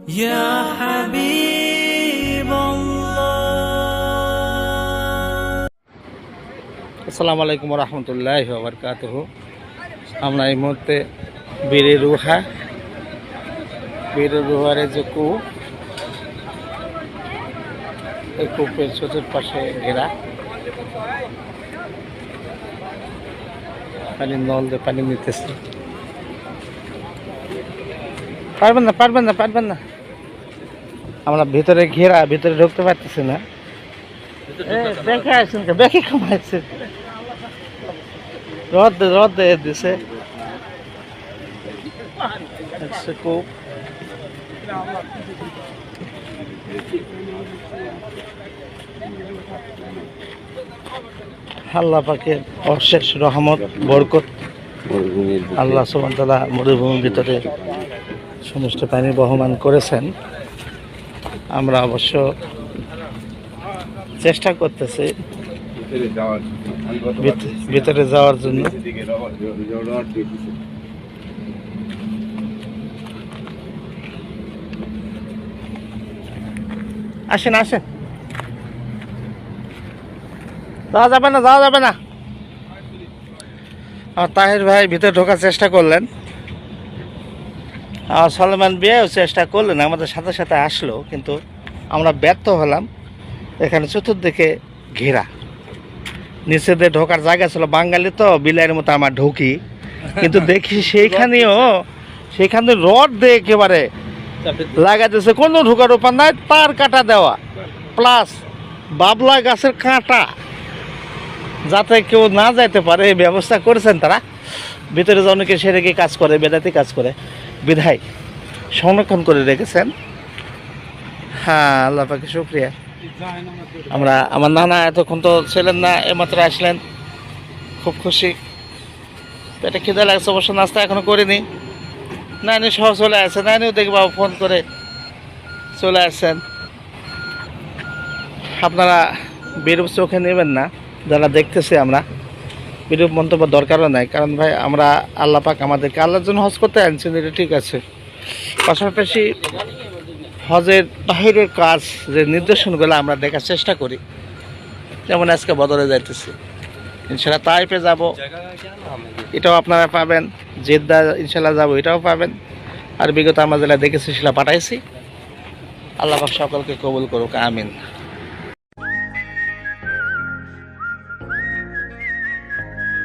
يا حبيب الله আসসালামু আলাইকুম ওয়া রাহমাতুল্লাহি ওয়া বারাকাতুহু। আমরা এই মুহূর্তে বীরের রুহারে যে কূপ, এই কূপের চতুর্পাশে ঘেরা, পানি নল দিয়ে পানি নিতেছে। পারবেন না আমরা ভিতরে ঘেরা, ভিতরে ঢুকতে পারতেছি না। দেখে আসছেন, দেখে কমাইছেন, রদ দিছে কূপ। আল্লাহ পাকের অশেষ রহমত বরকত। আল্লাহ সুবহানাহু ওয়া তাআলা মরুভূমির ভিতরে সমস্ত পানি বহমান করেছেন। আমরা অবশ্য চেষ্টা করতেছি ভিতরে যাওয়ার জন্য। আসেন যাওয়া যাবে না। আমার তাহির ভাই ভিতরে ঢোকার চেষ্টা করলেন, আর সলমান বিয়েও চেষ্টা করলেন, আমাদের সাথে সাথে আসলো, কিন্তু আমরা ব্যর্থ হলাম। এখানে চতুর্দিকে ঘেরা, নিচে দিয়ে ঢোকার জায়গা ছিল। বাঙালি তো বিলাইয়ের মতো আমার ঢুকি, কিন্তু দেখি সেখানে রড দিয়ে একেবারে লাগাইতেছে, কোনো ঢোকার উপায় নাই, তার কাটা দেওয়া প্লাস বাবলা গাছের কাঁটা, যাতে কেউ না যাইতে পারে এই ব্যবস্থা করেছেন তারা। ভিতরে যে অনেকে সেরেকে কাজ করে, বেদাতি কাজ করে, বিধায় সংরক্ষণ করে রেখেছেন। হ্যাঁ, আল্লাহ পাকে শুকরিয়া। আমার নানা এতক্ষণ তো ছিলেন না, এমাত্র আসলেন, খুব খুশি। পেটে খিদে লাগছে, অবশ্য নাস্তা এখনো করিনি। নানি সহ চলে আসছে, নানিও দেখবা ফোন করে চলে আসছেন। আপনারা বিরূপ চোখে নেবেন না, যারা দেখতেছি আমরা, বিরূপ মন্তব্য দরকারও নাই। কারণ ভাই, আমরা আল্লাহ পাক আমাদেরকে আল্লাহর জন্য হজ করতে আনছেন, এটা ঠিক আছে। পাশাপাশি হজের বাহিরের কাজ, যে নির্দেশনগুলো আমরা দেখার চেষ্টা করি, যেমন আজকে বদরে যাইতেছি, ইনশাল্লাহ তাইফে যাব, এটাও আপনারা পাবেন। জেদ্দা ইনশাল্লাহ যাব, এটাও পাবেন। আর বিগত আমরা যেটা দেখেছি সেটা পাঠাইছি। আল্লাহ পাক সকলকে কবুল করুক, আমিন।